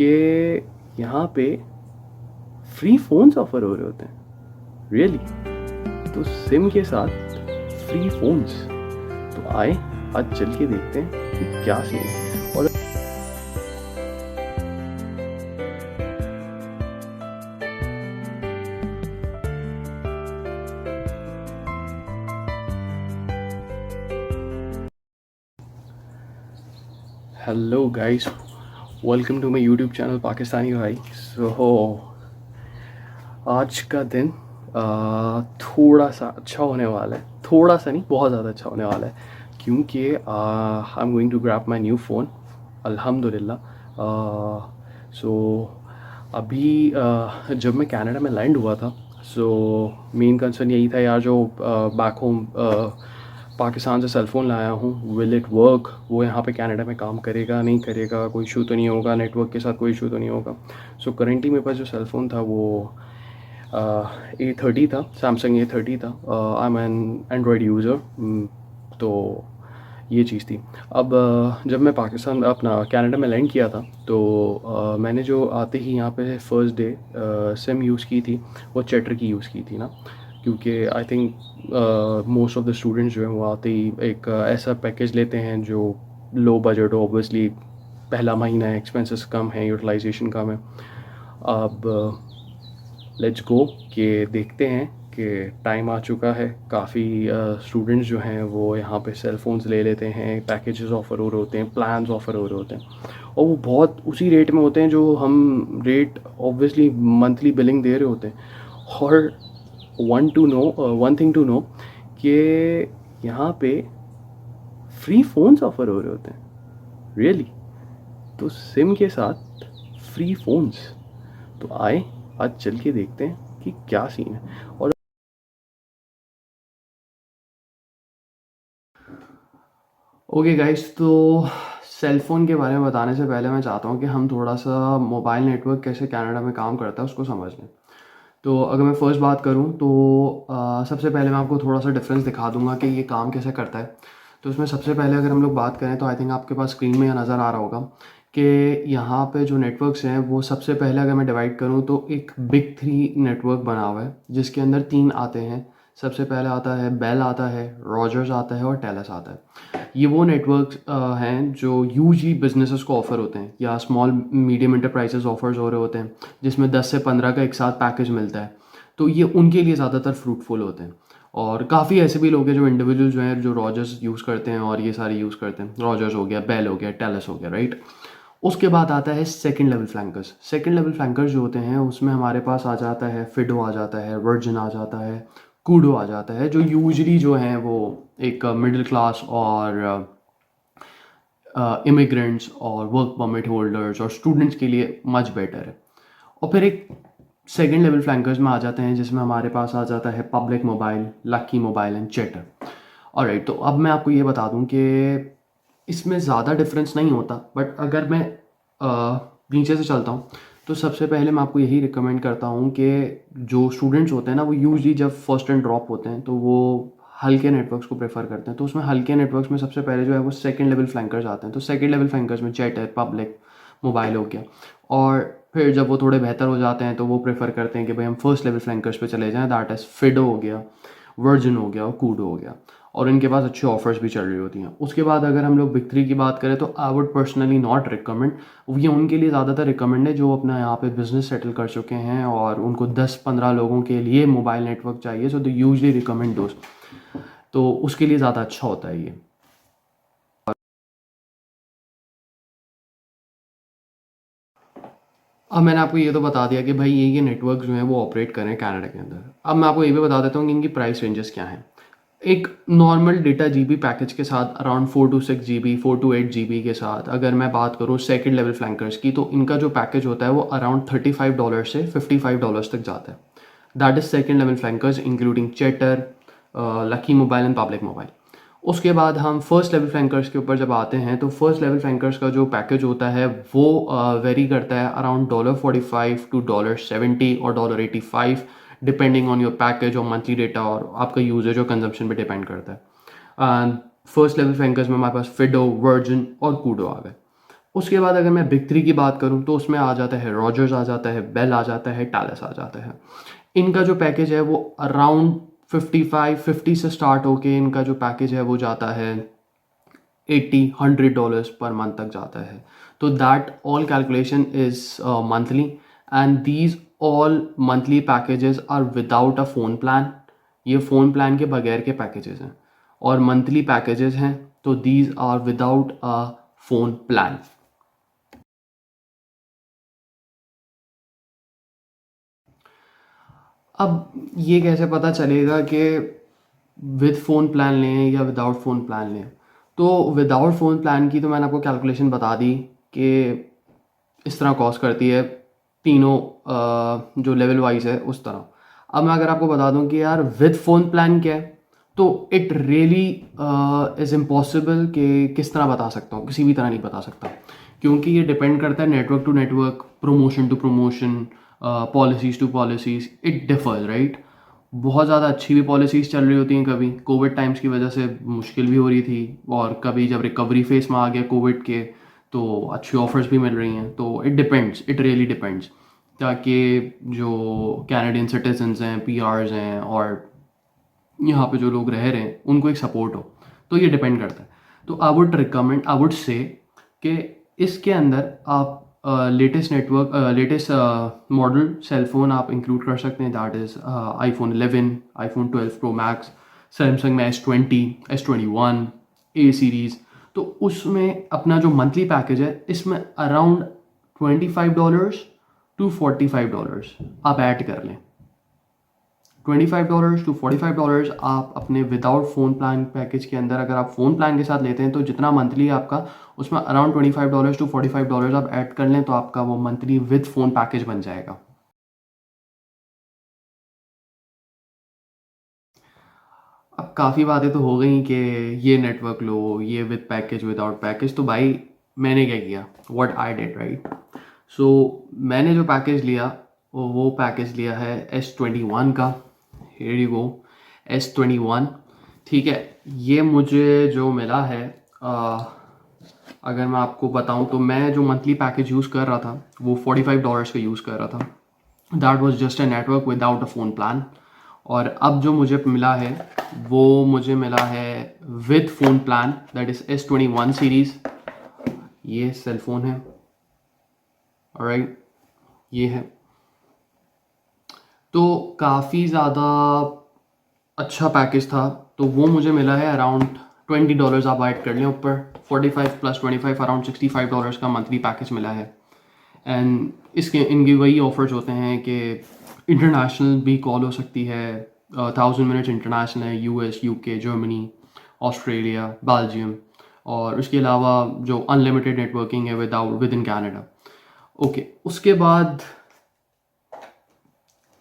कि यहाँ पे फ्री फ़ोन्स ऑफ़र हो रहे होते हैं। रियली? तो सिम के साथ फ्री फ़ोन्स। तो आए आज चल के देखते हैं कि क्या सीन है। और hello guys, welcome to my YouTube channel Pakistani भाई। आज का दिन थोड़ा सा अच्छा होने वाला है। थोड़ा सा नहीं, बहुत ज़्यादा अच्छा होने वाला है, क्योंकि I am going to grab my new phone अल्हम्दुलिल्लाह। सो अभी जब मैं कनाडा में लैंड हुआ था, सो मेन कंसर्न यही था यार, जो बैक होम पाकिस्तान से सेल फ़ोन लाया हूँ, विल इट वर्क, वो यहाँ पे कनाडा में काम करेगा नहीं करेगा, कोई इशू तो नहीं होगा, नेटवर्क के साथ कोई इशू तो नहीं होगा। सो करेंटली मेरे पास जो सेल फ़ोन था वो A30 था, सैमसंग A30 था। I am N Android user. तो ये चीज़ थी। अब जब मैं पाकिस्तान अपना कनाडा में लैंड किया था, तो मैंने जो आते ही यहाँ पे फ़र्स्ट डे सिम यूज़ की थी, वो चैटर की यूज़ की थी ना, क्योंकि I think most of the students जो हैं वो आते ही एक ऐसा पैकेज लेते हैं जो लो बजट हो। ऑब्वियसली पहला महीना है, एक्सपेंसेस कम है, यूटिलाइजेशन कम है। अब लेट्स गो कि देखते हैं कि टाइम आ चुका है। काफ़ी स्टूडेंट्स जो हैं वो यहाँ पे सेल फ़ोन्स ले लेते हैं, पैकेजेस ऑफ़र हो रहे होते हैं, प्लान्स ऑफ़र हो रहे होते हैं, और वो बहुत उसी रेट में होते हैं जो हम रेट ऑब्वियसली मंथली बिलिंग दे रहे होते हैं। और वन थिंग टू नो कि यहाँ पे फ्री फ़ोन्स ऑफ़र हो रहे होते हैं। रियली? तो सिम के साथ फ्री फ़ोन्स। तो आए आज चल के देखते हैं कि क्या सीन है। और ओके गाइस, तो सेल फ़ोन के बारे में बताने से पहले मैं चाहता हूँ कि हम थोड़ा सा मोबाइल नेटवर्क कैसे कनाडा में काम करता है उसको समझ लें। तो अगर मैं फ़र्स्ट बात करूँ तो सबसे पहले मैं आपको थोड़ा सा डिफरेंस दिखा दूंगा कि ये काम कैसे करता है। तो उसमें सबसे पहले अगर हम लोग बात करें तो आई थिंक आपके पास स्क्रीन में यह नज़र आ रहा होगा कि यहाँ पे जो नेटवर्क्स हैं वो सबसे पहले अगर मैं डिवाइड करूँ तो एक बिग थ्री नेटवर्क बना हुआ है, जिसके अंदर तीन आते हैं। सबसे पहले आता है बेल, आता है रॉजर्स, आता है और टेलस आता है। ये वो नेटवर्क्स हैं जो यूजली बिजनेसेस को ऑफर होते हैं या स्मॉल मीडियम इंटरप्राइजेस ऑफर्स हो रहे होते हैं, जिसमें 10 से 15 का एक साथ पैकेज मिलता है। तो ये उनके लिए ज़्यादातर फ्रूटफुल होते हैं। और काफ़ी ऐसे भी लोग हैं जो इंडिविजुअल जो हैं जो रॉजर्स यूज़ करते हैं और ये सारे यूज़ करते हैं। रॉजर्स हो गया, बेल हो गया, टेलस हो गया, राइट। उसके बाद आता है सेकंड लेवल फ्लैंकर्स। सेकंड लेवल फ्लैंकर्स जो होते हैं उसमें हमारे पास आ जाता है फिडो, आ जाता है वर्जिन, आ जाता है कूडो, आ जाता है, जो यूजली जो हैं वो एक मिडिल क्लास और इमिग्रेंट्स और वर्क परमिट होल्डर्स और स्टूडेंट्स के लिए मच बेटर है। और फिर एक सेकेंड लेवल फ्लैंकर्स में आ जाते हैं जिसमें हमारे पास आ जाता है public mobile, lucky mobile and chatter. Alright, तो अब मैं आपको ये बता दूं कि इसमें ज़्यादा डिफरेंस नहीं होता, बट अगर मैं नीचे से चलता हूँ तो सबसे पहले मैं आपको यही रिकमेंड करता हूँ कि जो स्टूडेंट्स होते हैं ना वो यूजली जब फर्स्ट एंड ड्रॉप होते हैं तो वो हल्के नेटवर्क्स को प्रेफर करते हैं। तो उसमें हल्के नेटवर्क्स में सबसे पहले जो है वो सेकंड लेवल फ्लैंकर्स आते हैं। तो सेकंड लेवल फ्लैंकर्स में चैटर, पब्लिक मोबाइल हो गया। और फिर जब वो थोड़े बेहतर हो जाते हैं तो वो प्रेफर करते हैं कि भाई हम फर्स्ट लेवल फ्लैंकर्स पे चले जाएं, दैट इज़ फिडो हो गया, वर्जिन हो गया और कूडो हो गया। और इनके पास अच्छी ऑफर्स भी चल रही होती हैं। उसके बाद अगर हम लोग बिग थ्री की बात करें तो I would personally not recommend. ये उनके लिए ज़्यादातर रिकमेंड है जो अपना यहाँ पे बिजनेस सेटल कर चुके हैं और उनको 10-15 लोगों के लिए मोबाइल नेटवर्क चाहिए, सो दे यूजली रिकमेंड दोस्त। तो उसके लिए ज़्यादा अच्छा होता है ये। अब मैंने आपको ये तो बता दिया कि भाई ये नेटवर्क जो है वो ऑपरेट करें कनाडा के अंदर। अब मैं आपको ये भी बता देता हूँ कि इनकी प्राइस रेंजेस क्या हैं। एक नॉर्मल डेटा जीबी पैकेज के साथ around 4 to 6 GB, 4 to 8 GB के साथ अगर मैं बात करूँ सेकंड लेवल फ्लैंकर्स की, तो इनका जो पैकेज होता है वो अराउंड $35 से $55 तक जाता है। That is second level flankers including chatter, lucky mobile and public mobile. उसके बाद हम फर्स्ट लेवल फ्लैंकर्स के ऊपर जब आते हैं तो फर्स्ट लेवल फ्लैंकर्स का जो पैकेज होता है वो वेरी करता है अराउंड $45 to $70 और $85, डिपेंडिंग ऑन योर पैकेज और मंथली डेटा और आपका यूजेज और कंजम्पशन पे डिपेंड करता है। फर्स्ट लेवल फ्लैंकर्स में हमारे पास फिडो, वर्जिन और कूडो आ गए। उसके बाद अगर मैं बिग थ्री की बात करूँ तो उसमें आ जाता है रॉजर्स, आ जाता है बेल, आ जाता है टैलस, आ जाता है। इनका जो पैकेज है वो अराउंड 50 से स्टार्ट होके इनका जो पैकेज है वो जाता है 80-100 डॉलर्स पर मंथ तक जाता है। तो that all calculation is monthly, and these all monthly packages are without a phone plan. ये फ़ोन प्लान के बगैर के पैकेजेस हैं और मंथली पैकेजेस हैं, तो these are without a phone plan. अब ये कैसे पता चलेगा कि विद फ़ोन प्लान लें या विदाउट फ़ोन प्लान लें? तो विदाउट फ़ोन प्लान की तो मैंने आपको कैलकुलेशन बता दी कि इस तरह कॉस्ट करती है, तीनों जो लेवल वाइज है उस तरह। अब मैं अगर आपको बता दूं कि यार विद फ़ोन प्लान क्या है, तो इट रियली इज़ इम्पॉसिबल कि किस तरह बता सकता हूँ, किसी भी तरह नहीं बता सकता, क्योंकि ये डिपेंड करता है network to network, promotion to promotion, policies to policies, it differs right. बहुत ज़्यादा अच्छी भी पॉलिसीज़ चल रही होती हैं, कभी कोविड टाइम्स की वजह से मुश्किल भी हो रही थी, और कभी जब रिकवरी फेस में आ गया कोविड के तो अच्छी ऑफर्स भी मिल रही हैं। तो it depends, it really depends, ताकि जो कैनेडियन सिटीजन्स हैं, पीआरस हैं, और यहाँ पे जो लोग रह रहे हैं उनको एक सपोर्ट हो। तो ये डिपेंड करता है। तो I would recommend, I would say कि इसके अंदर आप latest network, latest model cellphone आप इंक्लूड कर सकते हैं। That is iPhone 11, iPhone 12 Pro Max, Samsung में S20, S21, ए सीरीज़। तो उसमें अपना जो मंथली पैकेज है इसमें अराउंड $25 to $45 आप ऐड कर लें। $25 to $45 आप अपने विदाउट फ़ोन प्लान पैकेज के अंदर, अगर आप फ़ोन प्लान के साथ लेते हैं तो जितना मंथली आपका, उसमें अराउंड $25 to $45 आप ऐड कर लें, तो आपका वो मंथली विद फ़ोन पैकेज बन जाएगा। अब काफ़ी बातें तो हो गई कि ये नेटवर्क लो, ये विद पैकेज, विदाउट पैकेज। तो भाई मैंने क्या किया, व्हाट आई डिड राइट। सो मैंने जो पैकेज लिया वो पैकेज लिया है S21 का। Here you go, S21। ठीक है, ये मुझे जो मिला है, अगर मैं आपको बताऊं तो मैं जो मंथली पैकेज यूज़ कर रहा था वो $45 का यूज़ कर रहा था। That was just a network without a phone plan. और अब जो मुझे मिला है वो मुझे मिला है with phone plan, that is S21 series. ये सेल फोन है, ऑलराइट, ये है। तो काफ़ी ज़्यादा अच्छा पैकेज था। तो वो मुझे मिला है अराउंड $20 आप ऐड कर लें ऊपर, 45 प्लस 25 अराउंड $65 का मंथली पैकेज मिला है। एंड इसके इनके वही ऑफर्स होते हैं कि इंटरनेशनल भी कॉल हो सकती है, 1000 मिनट्स इंटरनेशनल है, US, UK, Germany, Australia, Belgium, और उसके अलावा जो अनलिमिटेड नेटवर्किंग है विद इन कैनेडा। ओके, उसके बाद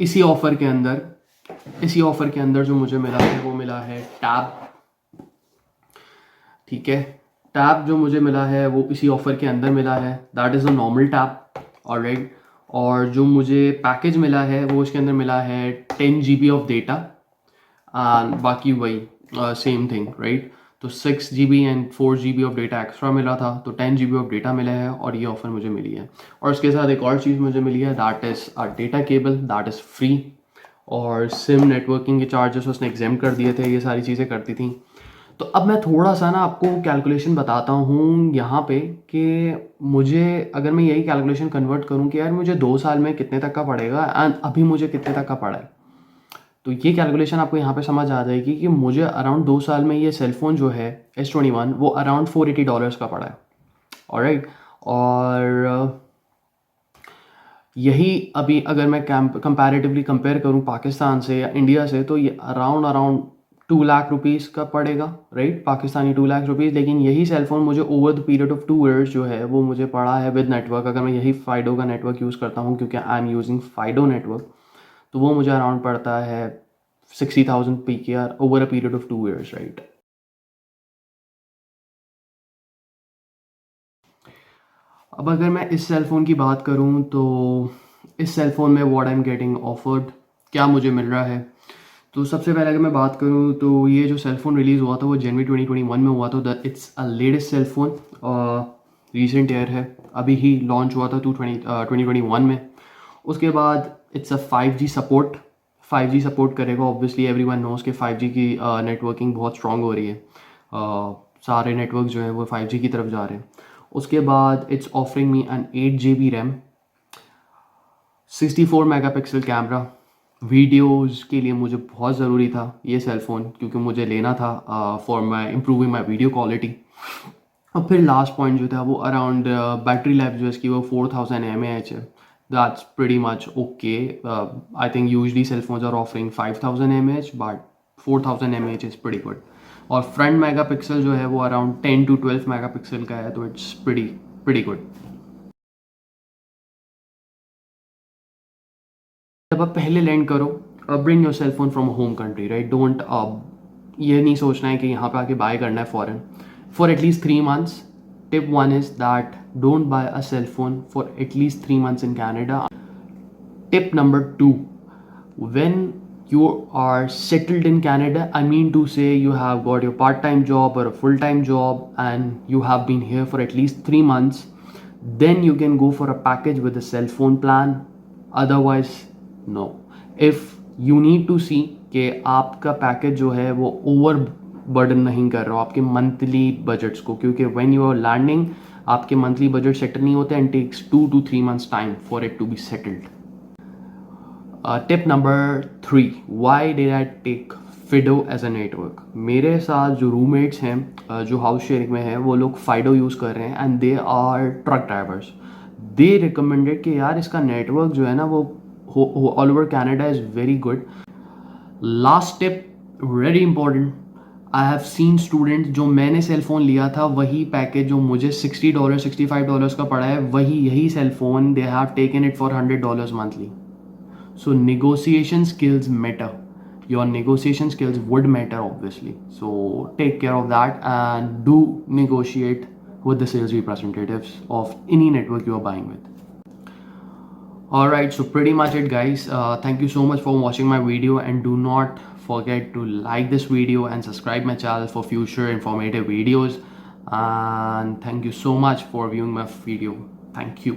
इसी ऑफ़र के अंदर, जो मुझे मिला है वो मिला है टैब। ठीक है, टैब जो मुझे मिला है वो इसी ऑफ़र के अंदर मिला है, that is a normal tab, alright. और जो मुझे पैकेज मिला है वो इसके अंदर मिला है 10 GB ऑफ डेटा, बाकी वही सेम थिंग राइट। तो 6 GB and 4 GB of data extra मिला था, तो 10 GB ऑफ डेटा मिला है, और ये ऑफ़र मुझे मिली है। और उसके साथ एक और चीज़ मुझे मिली है, that is a data cable, that is free. और सिम नेटवर्किंग के चार्जेस उसने एग्जाम कर दिए थे, ये सारी चीज़ें करती थी। तो अब मैं थोड़ा सा ना आपको कैलकुलेशन बताता हूँ यहाँ पे कि मुझे, अगर मैं यही कैलकुलेशन कन्वर्ट करूँ कि यार मुझे 2 साल में कितने तक का पड़ेगा एंड अभी मुझे कितने तक का पड़ा है, तो ये कैलकुलेशन आपको यहाँ पे समझ आ जाएगी कि मुझे अराउंड 2 साल में ये सेलफोन जो है S21 वो अराउंड $480 का पड़ा है, ऑलराइट। और यही अभी अगर मैं कंपैरेटिवली कंपेयर करूँ पाकिस्तान से या इंडिया से, तो ये अराउंड 2 लाख रुपीज़ का पड़ेगा, राइट, पाकिस्तानी 2 लाख रुपीज़। लेकिन यही सेलफोन मुझे over the period of 2 years जो है वो मुझे पड़ा है विद नेटवर्क, अगर मैं यही फाइडो का नेटवर्क यूज़ करता हूँ, क्योंकि I am using Fido network, तो वो मुझे अराउंड पड़ता है 60,000 PKR over a period of 2 years, right. अब अगर मैं इस सेल फ़ोन की बात करूं तो इस सेल फ़ोन में what I am getting offered, क्या मुझे मिल रहा है। तो सबसे पहले अगर मैं बात करूं तो ये जो सेल फ़ोन रिलीज़ हुआ था वो जनवरी 2021 में हुआ था। It's a latest cell phone, recent year है, अभी ही लॉन्च हुआ था 2021 में। उसके बाद it's a 5G support, 5G support करेगा। ऑब्वियसली एवरीवन नोज कि 5G की नेटवर्किंग बहुत स्ट्रॉन्ग हो रही है, सारे नेटवर्क जो हैं वो 5G की तरफ जा रहे हैं। उसके बाद it's offering me an 8 GB RAM, 64 megapixel camera. Videos के लिए मुझे बहुत ज़रूरी था ये सेल फ़ोन, क्योंकि मुझे लेना था for my improving my video quality. और फिर लास्ट पॉइंट जो था वो अराउंड बैटरी लाइफ जो है इसकी वो 4000 mAh है। That's pretty much okay. I think usually cell phones are offering 5000 mAh, but 4000 mAh is pretty good. और फ्रंट मेगापिक्सल जो है वो अराउंड 10 to 12 मेगापिक्सल का है, तो इट्स प्रीटी गुड। जब आप पहले लैंड करो, bring your cell phone from home country, right. Don't ये नहीं सोचना है कि यहाँ पे आके बाय करना है foreign for at least 3 months। Tip one is that don't buy a cell phone for at least 3 months in Canada. Tip number two, when you are settled in Canada, I mean to say you have got your part-time job or a full-time job and you have been here for at least 3 months, then you can go for a package with a cell phone plan. Otherwise, no. If you need to see कि आपका package जो है वो over burden नहीं कर रहा हो आपके मंथली बजट्स को, क्योंकि व्हेन यू आर लैंडिंग आपके मंथली बजट सेटल नहीं होते and takes 2 to 3 months time for it to be settled. Tip number 3, why did I take Fido as a network. मेरे साथ जो रूममेट्स हैं जो हाउस शेयरिंग में हैं वो लोग फाइडो यूज़ कर रहे हैं and they are truck drivers. They recommended कि यार इसका नेटवर्क जो है ना वो all over Canada is very good. Last tip very important, I have seen students जो मैंने सेल फ़ोन लिया था वही पैकेज जो मुझे $60 $65 का पड़ा है, वही यही cell phone they have taken it for $100 मंथली। So negotiation skills matter. Your negotiation skills would matter obviously. So take care of that and do negotiate with the sales representatives of any network you are buying with. Alright, so pretty much it guys. Thank you so much for watching my video and do not forget to like this video and subscribe my channel for future informative videos. And thank you so much for viewing my video. Thank you.